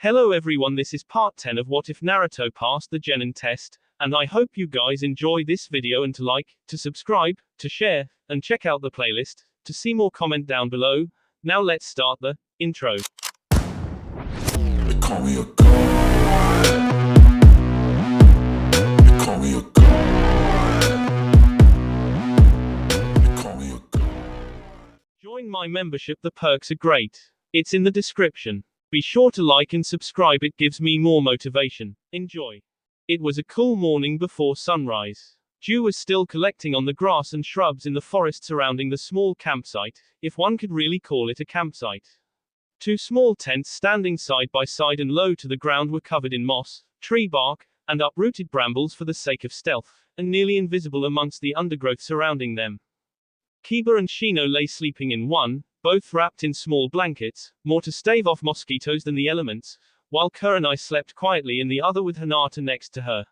Hello everyone, this is part 10 of What If Naruto Passed the Genin test, and I hope you guys enjoy this video and to like, to subscribe, to share, and check out the playlist, to see more comment down below. Now let's start the intro. They call me a god. They call me a god. They call me a god. Join my membership, the perks are great. It's in the description. Be sure to like and subscribe, it gives me more motivation. Enjoy. It was a cool morning before sunrise. Dew was still collecting on the grass and shrubs in the forest surrounding the small campsite, if one could really call it a campsite. Two small tents standing side by side and low to the ground were covered in moss, tree bark, and uprooted brambles for the sake of stealth, and nearly invisible amongst the undergrowth surrounding them. Kiba and Shino lay sleeping in one, both wrapped in small blankets, more to stave off mosquitoes than the elements, while Kurenai slept quietly in the other with Hinata next to her.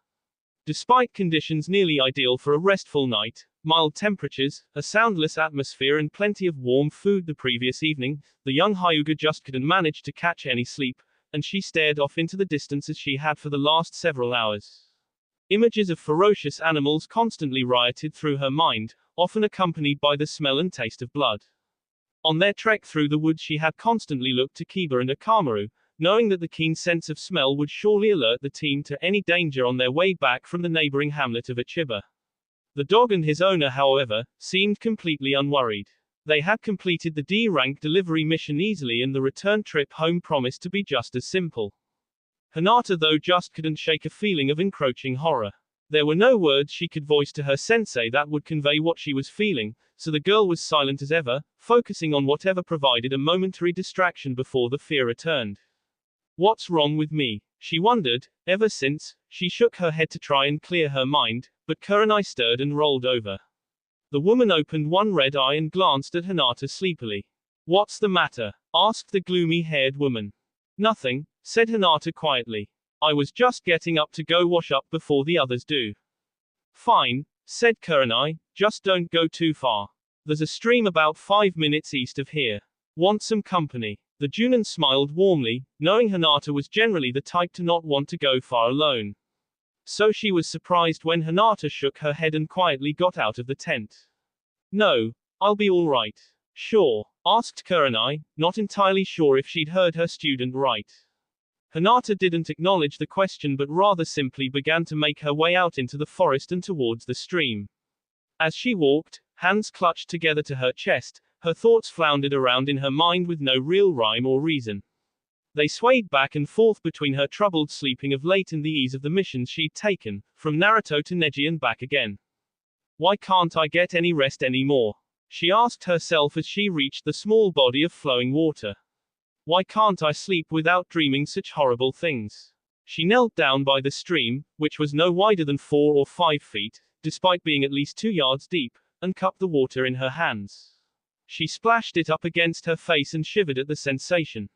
Despite conditions nearly ideal for a restful night, mild temperatures, a soundless atmosphere and plenty of warm food the previous evening, the young Hyuga just couldn't manage to catch any sleep, and she stared off into the distance as she had for the last several hours. Images of ferocious animals constantly rioted through her mind, often accompanied by the smell and taste of blood. On their trek through the woods she had constantly looked to Kiba and Akamaru, knowing that the keen sense of smell would surely alert the team to any danger on their way back from the neighboring hamlet of Ichiba. The dog and his owner, however, seemed completely unworried. They had completed the D-rank delivery mission easily and the return trip home promised to be just as simple. Hinata though just couldn't shake a feeling of encroaching horror. There were no words she could voice to her sensei that would convey what she was feeling, so the girl was silent as ever, focusing on whatever provided a momentary distraction before the fear returned. What's wrong with me? She wondered. Ever since, she shook her head to try and clear her mind, but Kurenai stirred and rolled over. The woman opened one red eye and glanced at Hinata sleepily. What's the matter? Asked the gloomy-haired woman. Nothing, said Hinata quietly. I was just getting up to go wash up before the others do. Fine, said Kurenai, just don't go too far. There's a stream about 5 minutes east of here. Want some company? The Junin smiled warmly, knowing Hinata was generally the type to not want to go far alone. So she was surprised when Hinata shook her head and quietly got out of the tent. No, I'll be all right. Sure? Asked Kurenai, not entirely sure if she'd heard her student right. Hinata didn't acknowledge the question but rather simply began to make her way out into the forest and towards the stream. As she walked, hands clutched together to her chest, her thoughts floundered around in her mind with no real rhyme or reason. They swayed back and forth between her troubled sleeping of late and the ease of the missions she'd taken, from Naruto to Neji and back again. Why can't I get any rest anymore? She asked herself as she reached the small body of flowing water. Why can't I sleep without dreaming such horrible things? She knelt down by the stream, which was no wider than 4 or 5 feet, despite being at least 2 yards deep, and cupped the water in her hands. She splashed it up against her face and shivered at the sensation.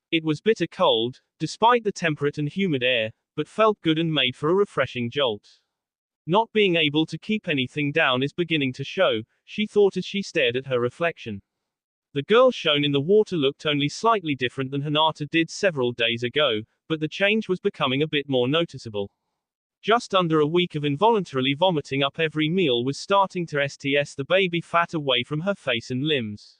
It was bitter cold, despite the temperate and humid air, but felt good and made for a refreshing jolt. Not being able to keep anything down is beginning to show, she thought as she stared at her reflection. The girl shown in the water looked only slightly different than Hinata did several days ago, but the change was becoming a bit more noticeable. Just under a week of involuntarily vomiting up every meal was starting to sts the baby fat away from her face and limbs.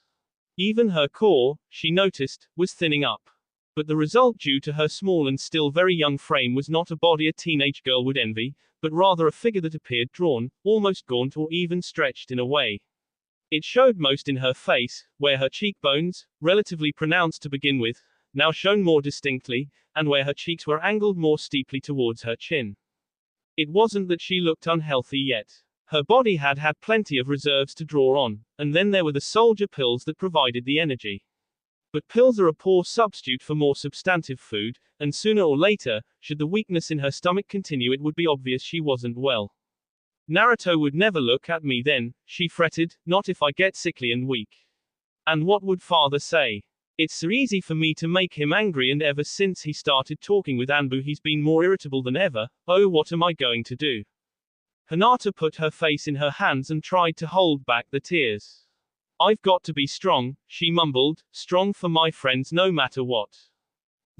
Even her core, she noticed, was thinning up. But the result due to her small and still very young frame was not a body a teenage girl would envy, but rather a figure that appeared drawn, almost gaunt or even stretched in a way. It showed most in her face, where her cheekbones, relatively pronounced to begin with, now shone more distinctly, and where her cheeks were angled more steeply towards her chin. It wasn't that she looked unhealthy yet. Her body had had plenty of reserves to draw on, and then there were the soldier pills that provided the energy. But pills are a poor substitute for more substantive food, and sooner or later, should the weakness in her stomach continue, it would be obvious she wasn't well. Naruto would never look at me then, she fretted, not if I get sickly and weak. And what would father say? It's so easy for me to make him angry, and ever since he started talking with Anbu he's been more irritable than ever. Oh, what am I going to do? Hinata put her face in her hands and tried to hold back the tears. I've got to be strong, she mumbled, strong for my friends no matter what.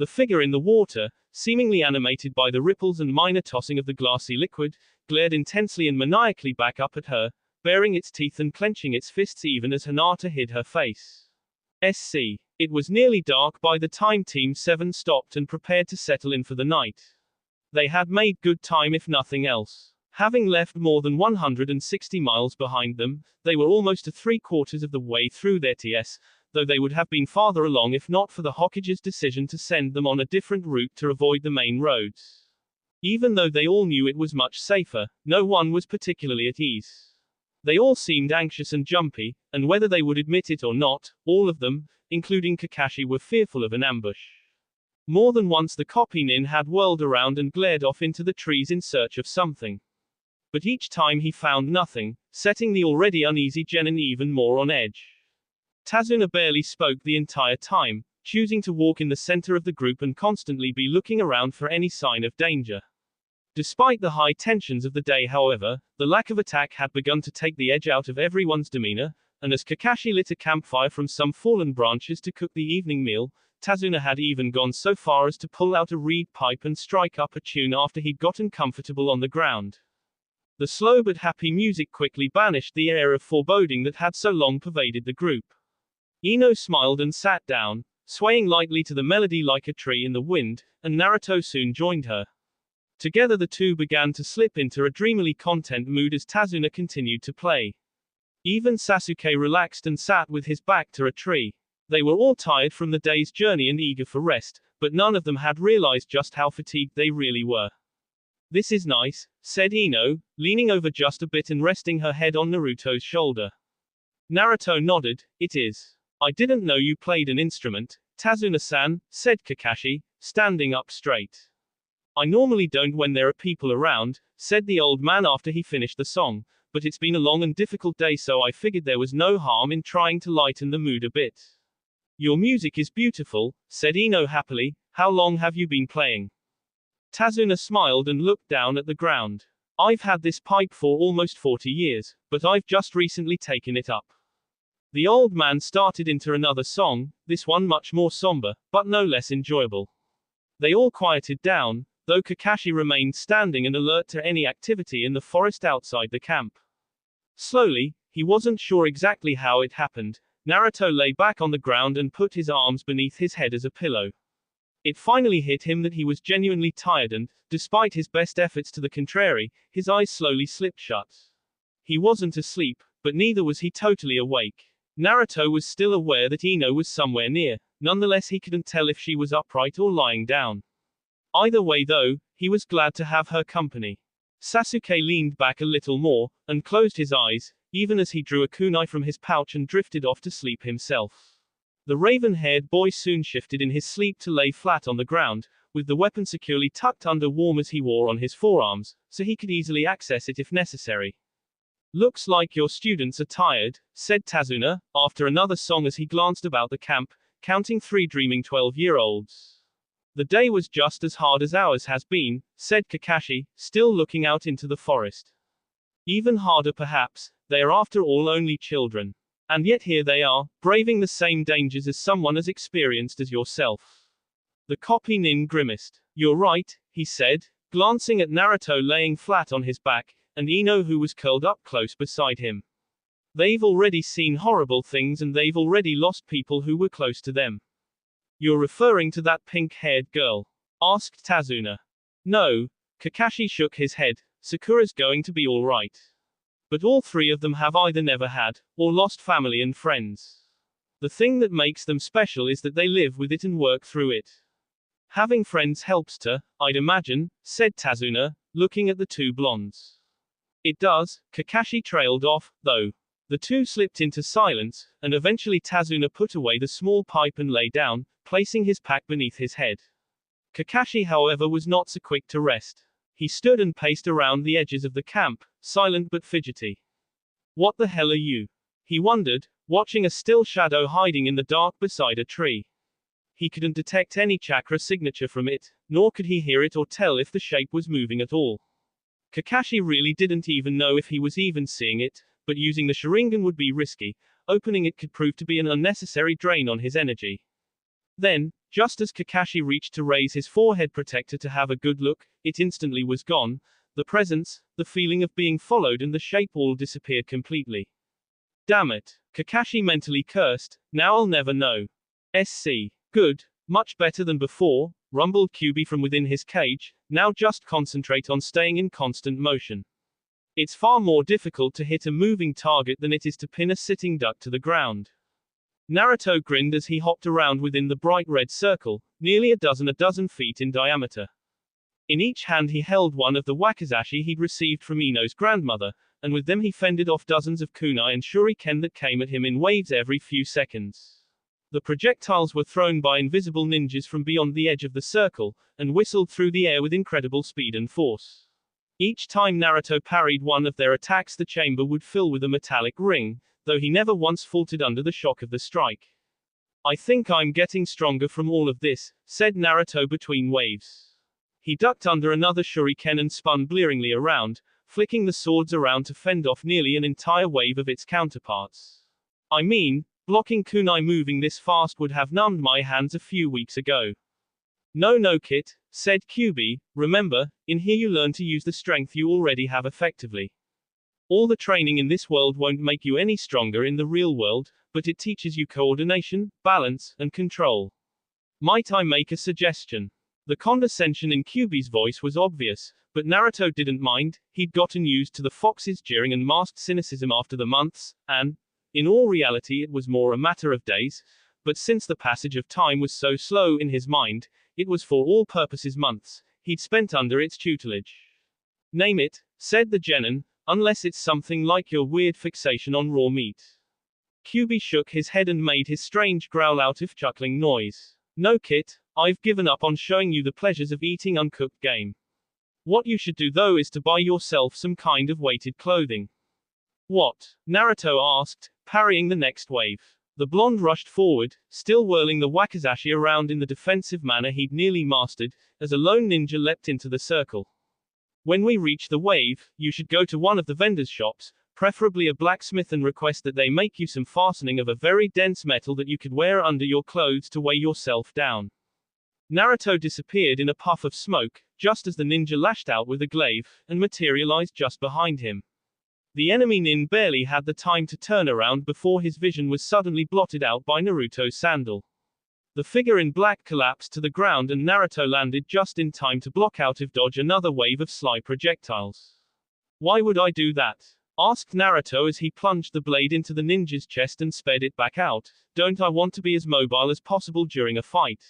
The figure in the water, seemingly animated by the ripples and minor tossing of the glassy liquid, glared intensely and maniacally back up at her, baring its teeth and clenching its fists even as Hinata hid her face. It was nearly dark by the time Team 7 stopped and prepared to settle in for the night. They had made good time if nothing else. Having left more than 160 miles behind them, they were almost to 3/4 of the way through their TS, though they would have been farther along if not for the Hokage's decision to send them on a different route to avoid the main roads. Even though they all knew it was much safer, no one was particularly at ease. They all seemed anxious and jumpy, and whether they would admit it or not, all of them, including Kakashi, were fearful of an ambush. More than once the copy nin had whirled around and glared off into the trees in search of something. But each time he found nothing, setting the already uneasy Genin even more on edge. Tazuna barely spoke the entire time, choosing to walk in the center of the group and constantly be looking around for any sign of danger. Despite the high tensions of the day, however, the lack of attack had begun to take the edge out of everyone's demeanor, and as Kakashi lit a campfire from some fallen branches to cook the evening meal, Tazuna had even gone so far as to pull out a reed pipe and strike up a tune after he'd gotten comfortable on the ground. The slow but happy music quickly banished the air of foreboding that had so long pervaded the group. Ino smiled and sat down, swaying lightly to the melody like a tree in the wind, and Naruto soon joined her. Together the two began to slip into a dreamily content mood as Tazuna continued to play. Even Sasuke relaxed and sat with his back to a tree. They were all tired from the day's journey and eager for rest, but none of them had realized just how fatigued they really were. "This is nice," said Ino, leaning over just a bit and resting her head on Naruto's shoulder. Naruto nodded. "It is. I didn't know you played an instrument, Tazuna-san," said Kakashi, standing up straight. "I normally don't when there are people around," said the old man after he finished the song, "but it's been a long and difficult day, so I figured there was no harm in trying to lighten the mood a bit." "Your music is beautiful," said Ino happily. "How long have you been playing?" Tazuna smiled and looked down at the ground. "I've had this pipe for almost 40 years, but I've just recently taken it up." The old man started into another song, this one much more somber, but no less enjoyable. They all quieted down, though Kakashi remained standing and alert to any activity in the forest outside the camp. Slowly, he wasn't sure exactly how it happened, Naruto lay back on the ground and put his arms beneath his head as a pillow. It finally hit him that he was genuinely tired and, despite his best efforts to the contrary, his eyes slowly slipped shut. He wasn't asleep, but neither was he totally awake. Naruto was still aware that Ino was somewhere near, nonetheless he couldn't tell if she was upright or lying down. Either way though, he was glad to have her company. Sasuke leaned back a little more, and closed his eyes, even as he drew a kunai from his pouch and drifted off to sleep himself. The raven-haired boy soon shifted in his sleep to lay flat on the ground, with the weapon securely tucked under warm as he wore on his forearms, so he could easily access it if necessary. "Looks like your students are tired," said Tazuna, after another song as he glanced about the camp, counting 3 dreaming 12-year-olds. "The day was just as hard as ours has been," said Kakashi, still looking out into the forest. "Even harder perhaps, they are after all only children. And yet here they are, braving the same dangers as someone as experienced as yourself." The copy nin grimaced. "You're right," he said, glancing at Naruto laying flat on his back, and Ino who was curled up close beside him. "They've already seen horrible things and they've already lost people who were close to them." "You're referring to that pink-haired girl?" asked Tazuna. "No." Kakashi shook his head. "Sakura's going to be all right. But all 3 of them have either never had, or lost family and friends. The thing that makes them special is that they live with it and work through it. Having friends helps to, I'd imagine," said Tazuna, looking at the 2 blondes. "It does," Kakashi trailed off, though. The 2 slipped into silence, and eventually Tazuna put away the small pipe and lay down, placing his pack beneath his head. Kakashi however was not so quick to rest. He stood and paced around the edges of the camp, silent but fidgety. "What the hell are you?" he wondered, watching a still shadow hiding in the dark beside a tree. He couldn't detect any chakra signature from it, nor could he hear it or tell if the shape was moving at all. Kakashi really didn't even know if he was even seeing it, but using the Sharingan would be risky, opening it could prove to be an unnecessary drain on his energy. Then, Just as Kakashi reached to raise his forehead protector to have a good look, it instantly was gone. The presence, the feeling of being followed and the shape all disappeared completely. Damn it. Kakashi mentally cursed, now I'll never know. SC. Good. Much better than before, rumbled Kyuubi from within his cage, now just concentrate on staying in constant motion. It's far more difficult to hit a moving target than it is to pin a sitting duck to the ground. Naruto grinned as he hopped around within the bright red circle, nearly a dozen feet in diameter. In each hand he held one of the wakizashi he'd received from Ino's grandmother, and with them he fended off dozens of kunai and shuriken that came at him in waves every few seconds. The projectiles were thrown by invisible ninjas from beyond the edge of the circle, and whistled through the air with incredible speed and force. Each time Naruto parried one of their attacks, the chamber would fill with a metallic ring, though he never once faltered under the shock of the strike. I think I'm getting stronger from all of this, said Naruto between waves. He ducked under another shuriken and spun blearingly around, flicking the swords around to fend off nearly an entire wave of its counterparts. I mean, blocking kunai moving this fast would have numbed my hands a few weeks ago. No Kit, said Kyuubi, remember, in here you learn to use the strength you already have effectively. All the training in this world won't make you any stronger in the real world, but it teaches you coordination, balance, and control. Might I make a suggestion? The condescension in Kyuubi's voice was obvious, but Naruto didn't mind. He'd gotten used to the fox's jeering and masked cynicism after the months, and, in all reality, it was more a matter of days, but since the passage of time was so slow in his mind, it was for all purposes months he'd spent under its tutelage. Name it, said the Genin, unless it's something like your weird fixation on raw meat. Kyuubi shook his head and made his strange growl out of chuckling noise. No Kit, I've given up on showing you the pleasures of eating uncooked game. What you should do though is to buy yourself some kind of weighted clothing. What? Naruto asked, parrying the next wave. The blonde rushed forward, still whirling the wakizashi around in the defensive manner he'd nearly mastered, as a lone ninja leapt into the circle. When we reach the wave, you should go to one of the vendors' shops, preferably a blacksmith, and request that they make you some fastening of a very dense metal that you could wear under your clothes to weigh yourself down. Naruto disappeared in a puff of smoke, just as the ninja lashed out with a glaive, and materialized just behind him. The enemy nin barely had the time to turn around before his vision was suddenly blotted out by Naruto's sandal. The figure in black collapsed to the ground and Naruto landed just in time to block out and dodge another wave of sly projectiles. Why would I do that? Asked Naruto as he plunged the blade into the ninja's chest and sped it back out. Don't I want to be as mobile as possible during a fight?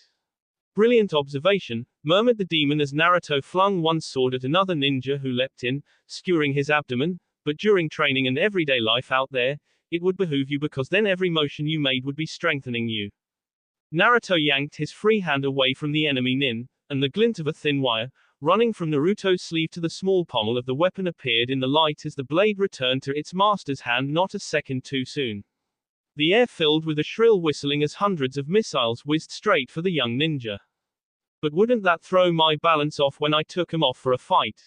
Brilliant observation, murmured the demon as Naruto flung one sword at another ninja who leapt in, skewering his abdomen. But during training and everyday life out there, it would behoove you because then every motion you made would be strengthening you. Naruto yanked his free hand away from the enemy nin, and the glint of a thin wire, running from Naruto's sleeve to the small pommel of the weapon appeared in the light as the blade returned to its master's hand not a second too soon. The air filled with a shrill whistling as hundreds of missiles whizzed straight for the young ninja. But wouldn't that throw my balance off when I took him off for a fight?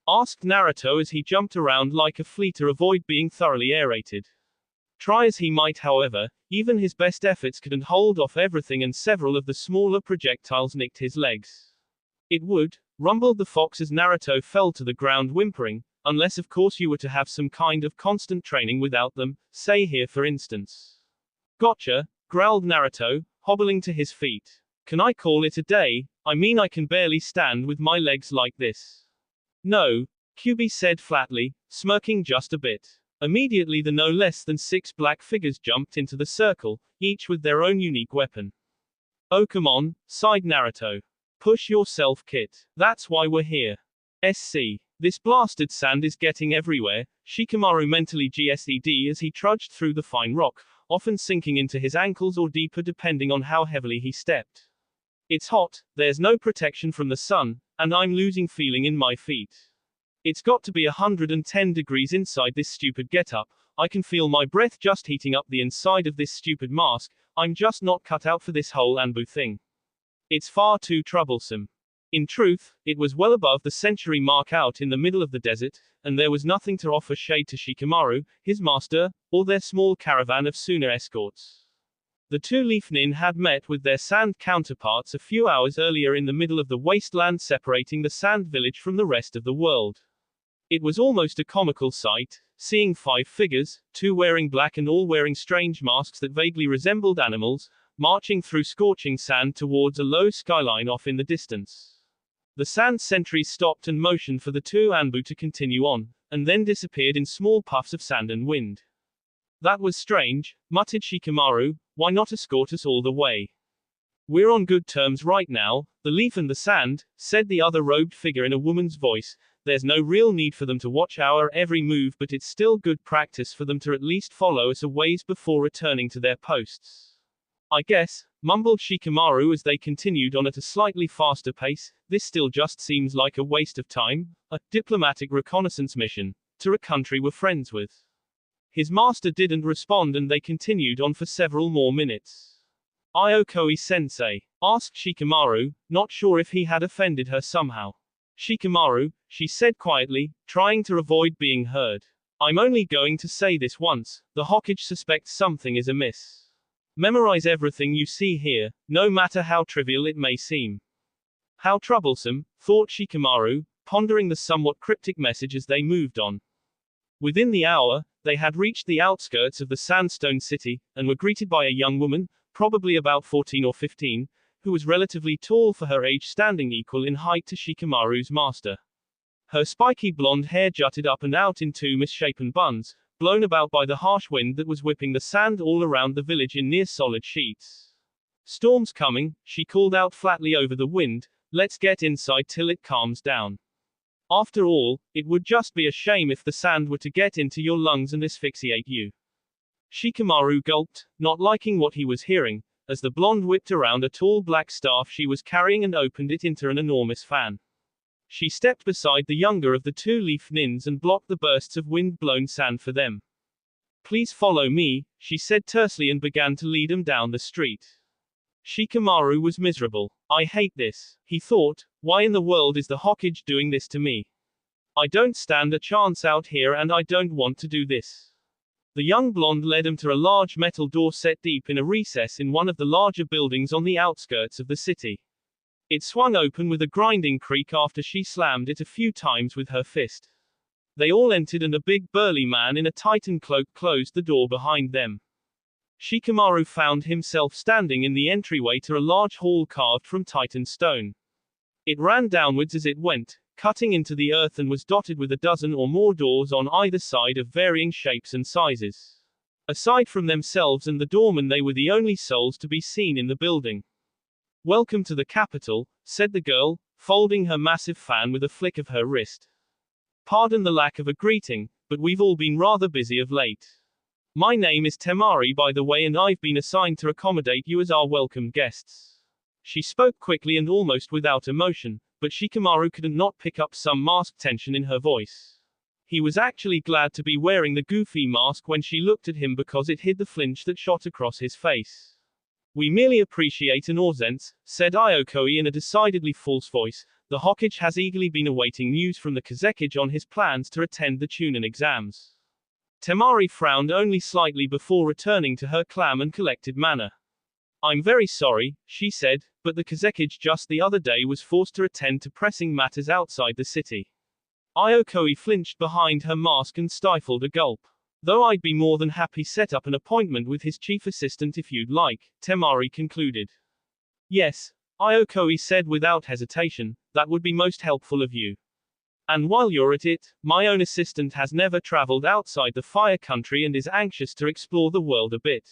Asked Naruto as he jumped around like a flea to avoid being thoroughly aerated. Try as he might, however, even his best efforts couldn't hold off everything, and several of the smaller projectiles nicked his legs. It would, rumbled the fox as Naruto fell to the ground whimpering, unless of course you were to have some kind of constant training without them, say here for instance. Gotcha, growled Naruto, hobbling to his feet. Can I call it a day? I mean I can barely stand with my legs like this. No, Kyuubi said flatly, smirking just a bit. Immediately the no less than 6 black figures jumped into the circle, each with their own unique weapon. Oh come on, sighed Naruto. Push yourself Kit. That's why we're here. SC. This blasted sand is getting everywhere, Shikamaru mentally GSED as he trudged through the fine rock, often sinking into his ankles or deeper depending on how heavily he stepped. It's hot, there's no protection from the sun, and I'm losing feeling in my feet. It's got to be 110 degrees inside this stupid getup. I can feel my breath just heating up the inside of this stupid mask. I'm just not cut out for this whole Anbu thing. It's far too troublesome. In truth, it was well above the century mark out in the middle of the desert, and there was nothing to offer shade to Shikamaru, his master, or their small caravan of Suna escorts. The two-leaf nin had met with their sand counterparts a few hours earlier in the middle of the wasteland separating the sand village from the rest of the world. It was almost a comical sight, seeing 5 figures, 2 wearing black and all wearing strange masks that vaguely resembled animals, marching through scorching sand towards a low skyline off in the distance. The sand sentries stopped and motioned for the two Anbu to continue on, and then disappeared in small puffs of sand and wind. That was strange, muttered Shikamaru, why not escort us all the way? We're on good terms right now, the leaf and the sand, said the other robed figure in a woman's voice. There's no real need for them to watch our every move, but it's still good practice for them to at least follow us a ways before returning to their posts. I guess, mumbled Shikamaru as they continued on at a slightly faster pace, this still just seems like a waste of time, a diplomatic reconnaissance mission, to a country we're friends with. His master didn't respond and they continued on for several more minutes. Ayokoi-sensei, asked Shikamaru, not sure if he had offended her somehow. Shikamaru, she said quietly, trying to avoid being heard. I'm only going to say this once, the Hokage suspects something is amiss. Memorize everything you see here, no matter how trivial it may seem. How troublesome, thought Shikamaru, pondering the somewhat cryptic message as they moved on. Within the hour, they had reached the outskirts of the sandstone city, and were greeted by a young woman, probably about 14 or 15, who was relatively tall for her age, standing equal in height to Shikamaru's master. Her spiky blonde hair jutted up and out in 2 misshapen buns, blown about by the harsh wind that was whipping the sand all around the village in near solid sheets. Storm's coming, she called out flatly over the wind, let's get inside till it calms down. After all, it would just be a shame if the sand were to get into your lungs and asphyxiate you. Shikamaru gulped, not liking what he was hearing, as the blonde whipped around a tall black staff she was carrying and opened it into an enormous fan. She stepped beside the younger of the two-leaf nins and blocked the bursts of wind-blown sand for them. Please follow me, she said tersely and began to lead him down the street. Shikamaru was miserable. I hate this, he thought, why in the world is the Hokage doing this to me? I don't stand a chance out here and I don't want to do this. The young blonde led him to a large metal door set deep in a recess in one of the larger buildings on the outskirts of the city. It swung open with a grinding creak after she slammed it a few times with her fist. They all entered and a big burly man in a titan cloak closed the door behind them. Shikamaru found himself standing in the entryway to a large hall carved from titan stone. It ran downwards as it went, cutting into the earth, and was dotted with a dozen or more doors on either side of varying shapes and sizes. Aside from themselves and the doorman, they were the only souls to be seen in the building. Welcome to the capital, said the girl, folding her massive fan with a flick of her wrist. Pardon the lack of a greeting, but we've all been rather busy of late. My name is Temari, by the way, and I've been assigned to accommodate you as our welcome guests. She spoke quickly and almost without emotion, but Shikamaru couldn't not pick up some masked tension in her voice. He was actually glad to be wearing the goofy mask when she looked at him because it hid the flinch that shot across his face. We merely appreciate an ausence, said Ayokoi in a decidedly false voice. The Hokage has eagerly been awaiting news from the Kazekage on his plans to attend the Chunin exams. Temari frowned only slightly before returning to her calm and collected manner. I'm very sorry, she said, but the Kazekage just the other day was forced to attend to pressing matters outside the city. Ayokoi flinched behind her mask and stifled a gulp. Though I'd be more than happy set up an appointment with his chief assistant if you'd like, Temari concluded. Yes, Ayokoi said without hesitation, that would be most helpful of you. And while you're at it, my own assistant has never traveled outside the fire country and is anxious to explore the world a bit.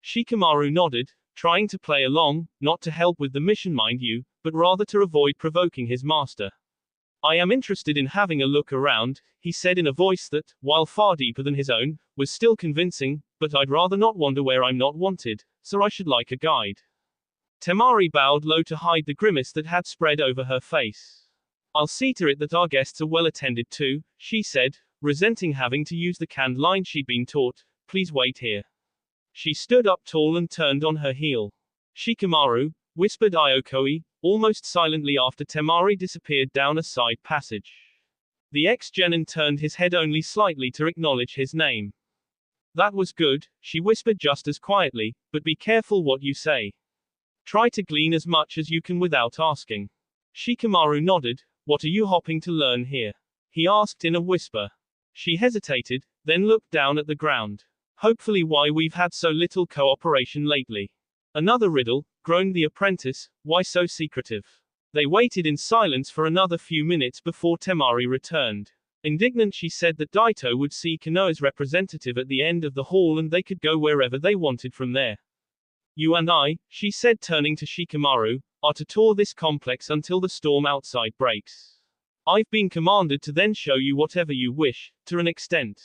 Shikamaru nodded, trying to play along, not to help with the mission mind you, but rather to avoid provoking his master. I am interested in having a look around, he said in a voice that, while far deeper than his own, was still convincing, but I'd rather not wander where I'm not wanted, so I should like a guide. Temari bowed low to hide the grimace that had spread over her face. I'll see to it that our guests are well attended to, she said, resenting having to use the canned line she'd been taught, please wait here. She stood up tall and turned on her heel. Shikamaru, whispered Ayokoi, almost silently after Temari disappeared down a side passage. The ex-Genin turned his head only slightly to acknowledge his name. That was good, she whispered just as quietly, but be careful what you say. Try to glean as much as you can without asking. Shikamaru nodded. What are you hoping to learn here? He asked in a whisper. She hesitated, then looked down at the ground. Hopefully why we've had so little cooperation lately. Another riddle, groaned the apprentice, why so secretive? They waited in silence for another few minutes before Temari returned. Indignant, she said that Daito would see Konoha's representative at the end of the hall and they could go wherever they wanted from there. You and I, she said turning to Shikamaru, are to tour this complex until the storm outside breaks. I've been commanded to then show you whatever you wish, to an extent.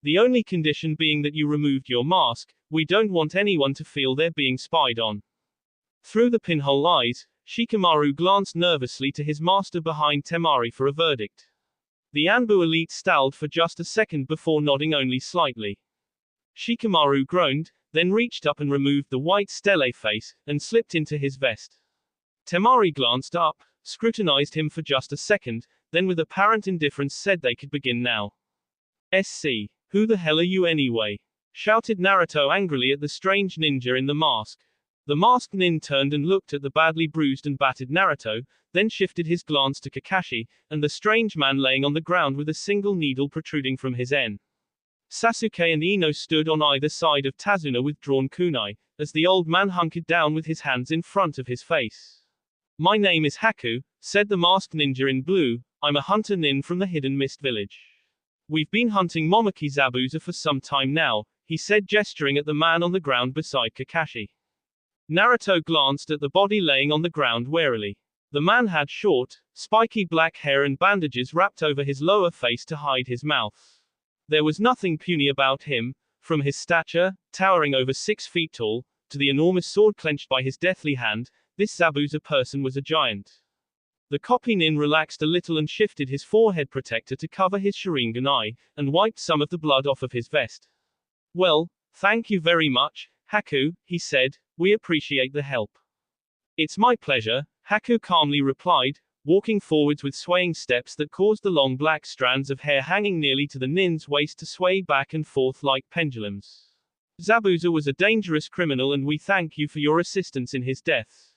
The only condition being that you removed your mask, we don't want anyone to feel they're being spied on. Through the pinhole eyes, Shikamaru glanced nervously to his master behind Temari for a verdict. The Anbu elite stalled for just a second before nodding only slightly. Shikamaru groaned, then reached up and removed the white stele face, and slipped into his vest. Temari glanced up, scrutinized him for just a second, then with apparent indifference said they could begin now. SC. Who the hell are you anyway? Shouted Naruto angrily at the strange ninja in the mask. The masked nin turned and looked at the badly bruised and battered Naruto, then shifted his glance to Kakashi, and the strange man laying on the ground with a single needle protruding from his en. Sasuke and Ino stood on either side of Tazuna with drawn kunai, as the old man hunkered down with his hands in front of his face. My name is Haku, said the masked ninja in blue, I'm a hunter nin from the Hidden Mist Village. We've been hunting Momoki Zabuza for some time now, he said gesturing at the man on the ground beside Kakashi. Naruto glanced at the body laying on the ground warily. The man had short, spiky black hair and bandages wrapped over his lower face to hide his mouth. There was nothing puny about him, from his stature, towering over 6 feet tall, to the enormous sword clenched by his deathly hand, this Zabuza person was a giant. The copy nin relaxed a little and shifted his forehead protector to cover his Sharingan eye, and wiped some of the blood off of his vest. Well, thank you very much, Haku, he said, we appreciate the help. It's my pleasure, Haku calmly replied, walking forwards with swaying steps that caused the long black strands of hair hanging nearly to the nin's waist to sway back and forth like pendulums. Zabuza was a dangerous criminal and we thank you for your assistance in his death.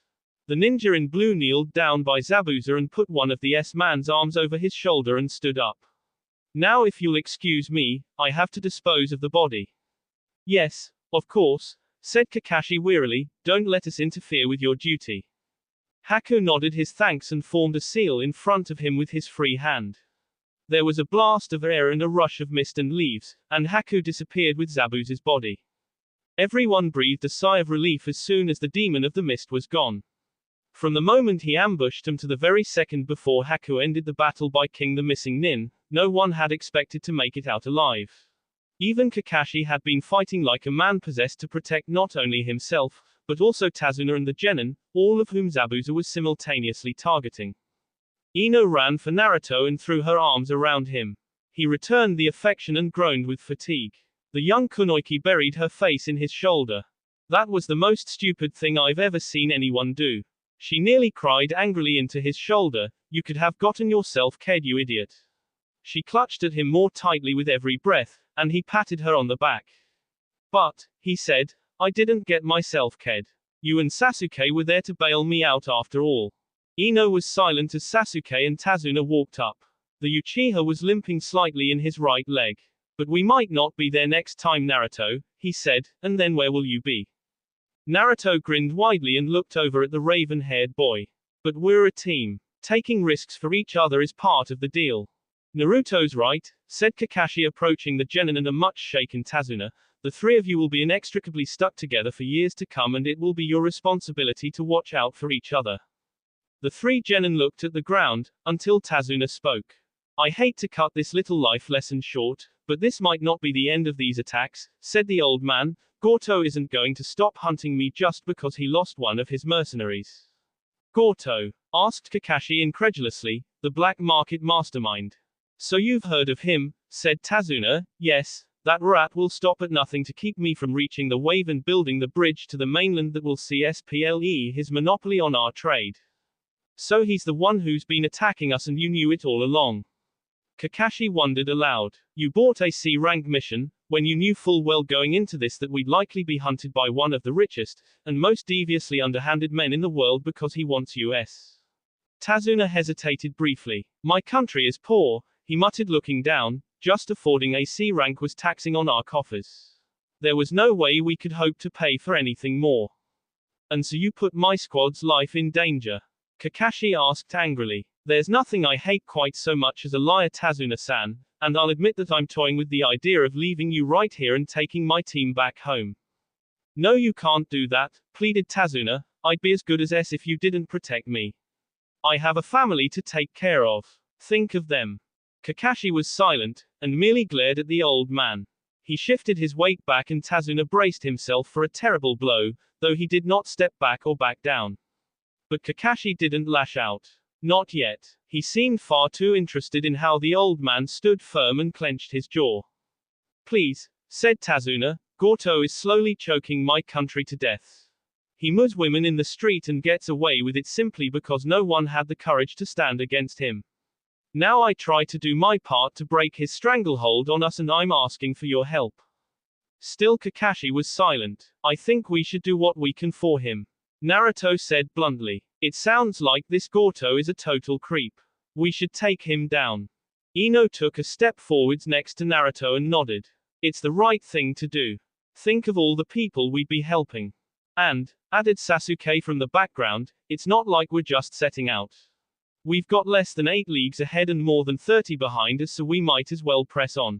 The ninja in blue kneeled down by Zabuza and put one of the S-man's arms over his shoulder and stood up. Now if you'll excuse me, I have to dispose of the body. Yes, of course, said Kakashi wearily, don't let us interfere with your duty. Haku nodded his thanks and formed a seal in front of him with his free hand. There was a blast of air and a rush of mist and leaves, and Haku disappeared with Zabuza's body. Everyone breathed a sigh of relief as soon as the demon of the mist was gone. From the moment he ambushed him to the very second before Haku ended the battle by killing the missing nin, no one had expected to make it out alive. Even Kakashi had been fighting like a man possessed to protect not only himself, but also Tazuna and the Genin, all of whom Zabuza was simultaneously targeting. Ino ran for Naruto and threw her arms around him. He returned the affection and groaned with fatigue. The young Kunoichi buried her face in his shoulder. That was the most stupid thing I've ever seen anyone do. She nearly cried angrily into his shoulder, you could have gotten yourself killed, you idiot. She clutched at him more tightly with every breath, and he patted her on the back. But, he said, I didn't get myself killed. You and Sasuke were there to bail me out after all. Ino was silent as Sasuke and Tazuna walked up. The Uchiha was limping slightly in his right leg. But we might not be there next time, Naruto, he said, and then where will you be? Naruto grinned widely and looked over at the raven-haired boy. But we're a team. Taking risks for each other is part of the deal. Naruto's right, said Kakashi approaching the Genin and a much shaken Tazuna. The three of you will be inextricably stuck together for years to come and it will be your responsibility to watch out for each other. The three Genin looked at the ground, until Tazuna spoke. I hate to cut this little life lesson short, but this might not be the end of these attacks, said the old man. Goto isn't going to stop hunting me just because he lost one of his mercenaries. Goto? Asked Kakashi incredulously, the black market mastermind. So you've heard of him, said Tazuna. Yes, that rat will stop at nothing to keep me from reaching the wave and building the bridge to the mainland that will see SPLE his monopoly on our trade. So he's the one who's been attacking us and you knew it all along. Kakashi wondered aloud. You bought a C-rank mission, When you knew full well going into this that we'd likely be hunted by one of the richest, and most deviously underhanded men in the world because he wants us. Tazuna hesitated briefly. My country is poor, he muttered looking down, just affording a C rank was taxing on our coffers. There was no way we could hope to pay for anything more. And so you put my squad's life in danger? Kakashi asked angrily. There's nothing I hate quite so much as a liar, Tazuna-san, and I'll admit that I'm toying with the idea of leaving you right here and taking my team back home. No, you can't do that, pleaded Tazuna. I'd be as good as S if you didn't protect me. I have a family to take care of. Think of them. Kakashi was silent, and merely glared at the old man. He shifted his weight back and Tazuna braced himself for a terrible blow, though he did not step back or back down. But Kakashi didn't lash out. Not yet. He seemed far too interested in how the old man stood firm and clenched his jaw. Please, said Tazuna, Goto is slowly choking my country to death. He moves women in the street and gets away with it simply because no one had the courage to stand against him. Now I try to do my part to break his stranglehold on us and I'm asking for your help. Still Kakashi was silent. I think we should do what we can for him. Naruto said bluntly. It sounds like this Goto is a total creep. We should take him down. Ino took a step forwards next to Naruto and nodded. It's the right thing to do. Think of all the people we'd be helping. And, added Sasuke from the background, it's not like we're just setting out. We've got less than 8 leagues ahead and more than 30 behind us, so we might as well press on.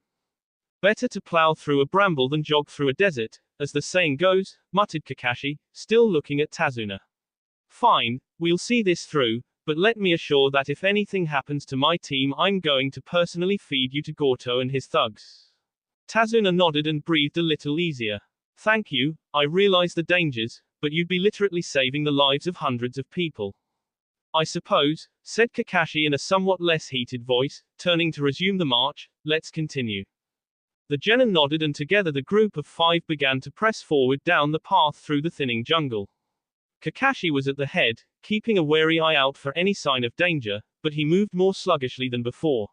Better to plow through a bramble than jog through a desert, as the saying goes, muttered Kakashi, still looking at Tazuna. Fine, we'll see this through, but let me assure that if anything happens to my team I'm going to personally feed you to Goto and his thugs. Tazuna nodded and breathed a little easier. Thank you, I realize the dangers, but you'd be literally saving the lives of hundreds of people. I suppose, said Kakashi in a somewhat less heated voice, turning to resume the march. Let's continue. The Genin nodded and together the group of 5 began to press forward down the path through the thinning jungle. Kakashi was at the head, keeping a wary eye out for any sign of danger, but he moved more sluggishly than before.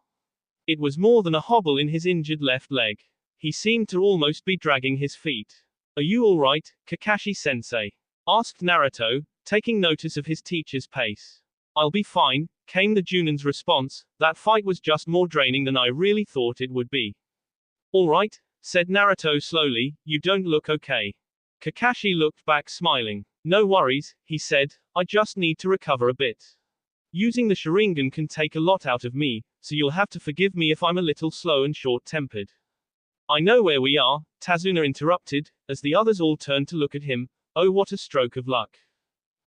It was more than a hobble in his injured left leg. He seemed to almost be dragging his feet. Are you alright, Kakashi-sensei? Asked Naruto, taking notice of his teacher's pace. I'll be fine, came the Junin's response. That fight was just more draining than I really thought it would be. Alright, said Naruto slowly, you don't look okay. Kakashi looked back smiling. No worries, he said, I just need to recover a bit. Using the Sharingan can take a lot out of me, so you'll have to forgive me if I'm a little slow and short-tempered. I know where we are, Tazuna interrupted, as the others all turned to look at him. Oh, what a stroke of luck.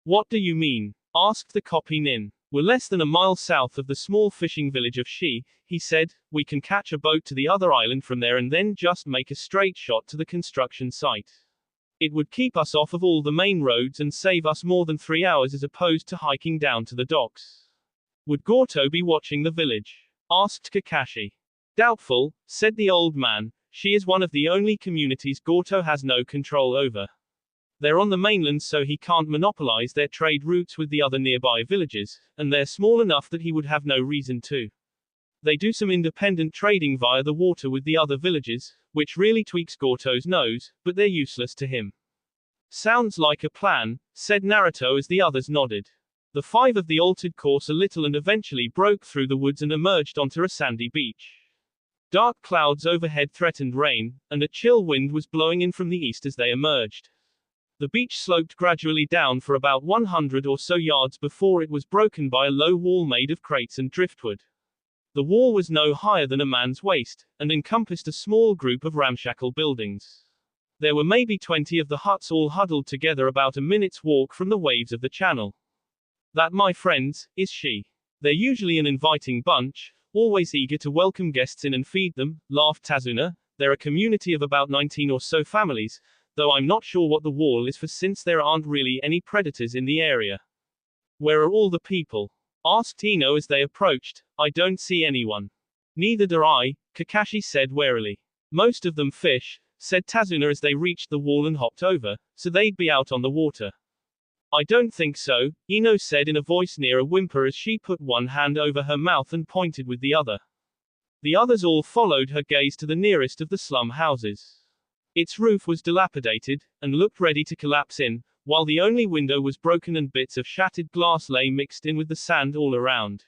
What do you mean? Asked the copy Nin. We're less than a mile south of the small fishing village of Shi, he said. We can catch a boat to the other island from there and then just make a straight shot to the construction site. It would keep us off of all the main roads and save us more than 3 hours as opposed to hiking down to the docks. Would Goto be watching the village? Asked Kakashi. Doubtful, said the old man. She is one of the only communities Goto has no control over. They're on the mainland so he can't monopolize their trade routes with the other nearby villages, and they're small enough that he would have no reason to. They do some independent trading via the water with the other villages, which really tweaks Goto's nose, but they're useless to him. Sounds like a plan, said Naruto as the others nodded. The 5 of the altered course a little and eventually broke through the woods and emerged onto a sandy beach. Dark clouds overhead threatened rain, and a chill wind was blowing in from the east as they emerged. The beach sloped gradually down for about 100 or so yards before it was broken by a low wall made of crates and driftwood. The wall was no higher than a man's waist, and encompassed a small group of ramshackle buildings. There were maybe 20 of the huts all huddled together about a minute's walk from the waves of the channel. That, my friends, is She. They're usually an inviting bunch, always eager to welcome guests in and feed them, laughed Tazuna. They're a community of about 19 or so families, though I'm not sure what the wall is for since there aren't really any predators in the area. Where are all the people? Asked Ino as they approached. I don't see anyone. Neither do I, Kakashi said warily. Most of them fish, said Tazuna as they reached the wall and hopped over, so they'd be out on the water. I don't think so, Ino said in a voice near a whimper as she put one hand over her mouth and pointed with the other. The others all followed her gaze to the nearest of the slum houses. Its roof was dilapidated, and looked ready to collapse in, while the only window was broken and bits of shattered glass lay mixed in with the sand all around.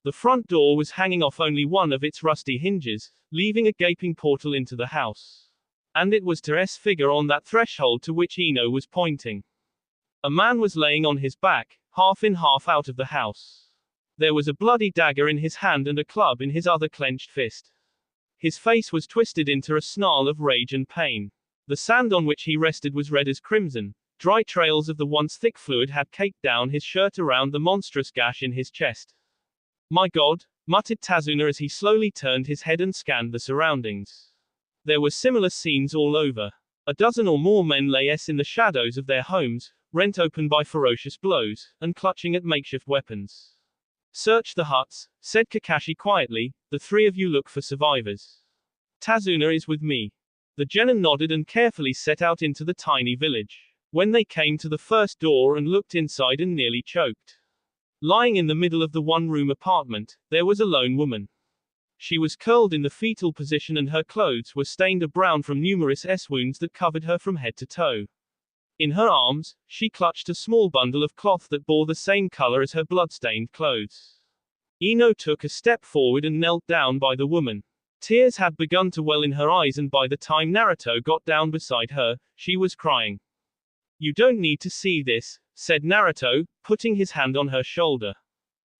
The front door was hanging off only one of its rusty hinges, leaving a gaping portal into the house. And it was Teresa's figure on that threshold to which Ino was pointing. A man was laying on his back, half in half out of the house. There was a bloody dagger in his hand and a club in his other clenched fist. His face was twisted into a snarl of rage and pain. The sand on which he rested was red as crimson. Dry trails of the once thick fluid had caked down his shirt around the monstrous gash in his chest. "My God," muttered Tazuna as he slowly turned his head and scanned the surroundings. There were similar scenes all over. A dozen or more men lay in the shadows of their homes, rent open by ferocious blows, and clutching at makeshift weapons. "Search the huts," said Kakashi quietly. "The three of you look for survivors. Tazuna is with me." The Genin nodded and carefully set out into the tiny village. When they came to the first door and looked inside and nearly choked. Lying in the middle of the one-room apartment, there was a lone woman. She was curled in the fetal position and her clothes were stained a brown from numerous wounds that covered her from head to toe. In her arms, she clutched a small bundle of cloth that bore the same color as her blood-stained clothes. Ino took a step forward and knelt down by the woman. Tears had begun to well in her eyes, and by the time Naruto got down beside her, she was crying. "You don't need to see this," said Naruto, putting his hand on her shoulder.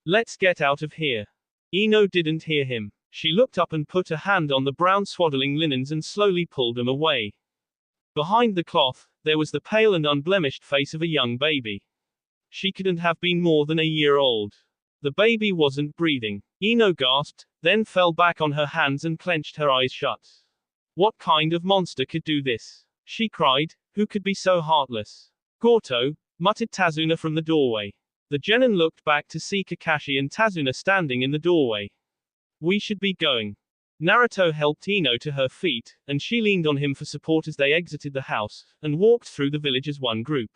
"Let's get out of here." Ino didn't hear him. She looked up and put a hand on the brown swaddling linens and slowly pulled them away. Behind the cloth, there was the pale and unblemished face of a young baby. She couldn't have been more than a year old. The baby wasn't breathing. Ino gasped, then fell back on her hands and clenched her eyes shut. "What kind of monster could do this?" she cried. "Who could be so heartless?" "Goto," muttered Tazuna from the doorway. The Genin looked back to see Kakashi and Tazuna standing in the doorway. "We should be going." Naruto helped Ino to her feet, and she leaned on him for support as they exited the house, and walked through the village as one group.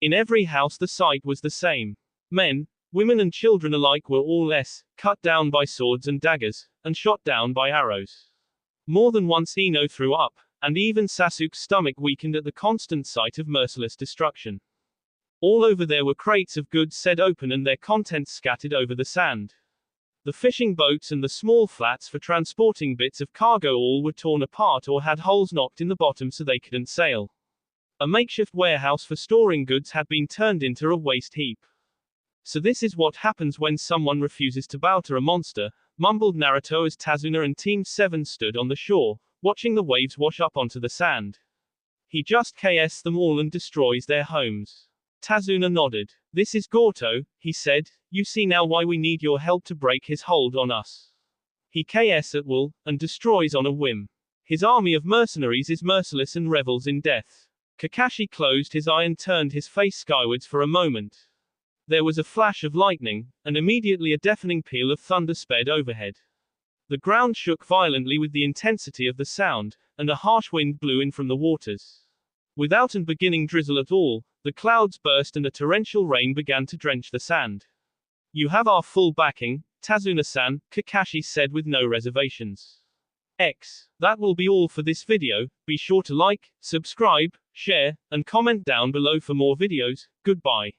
In every house the sight was the same. Men, women and children alike were all cut down by swords and daggers, and shot down by arrows. More than once Ino threw up, and even Sasuke's stomach weakened at the constant sight of merciless destruction. All over there were crates of goods set open and their contents scattered over the sand. The fishing boats and the small flats for transporting bits of cargo all were torn apart or had holes knocked in the bottom so they couldn't sail. A makeshift warehouse for storing goods had been turned into a waste heap. "So this is what happens when someone refuses to bow to a monster," mumbled Naruto as Tazuna and Team 7 stood on the shore, watching the waves wash up onto the sand. "He just KS them all and destroys their homes." Tazuna nodded. "This is Goto," he said. "You see now why we need your help to break his hold on us. He KS at will, and destroys on a whim. His army of mercenaries is merciless and revels in death." Kakashi closed his eye and turned his face skywards for a moment. There was a flash of lightning, and immediately a deafening peal of thunder sped overhead. The ground shook violently with the intensity of the sound, and a harsh wind blew in from the waters. Without an beginning drizzle at all, the clouds burst and a torrential rain began to drench the sand. "You have our full backing, Tazuna-san," Kakashi said with no reservations. That will be all for this video. Be sure to like, subscribe, share, and comment down below for more videos. Goodbye.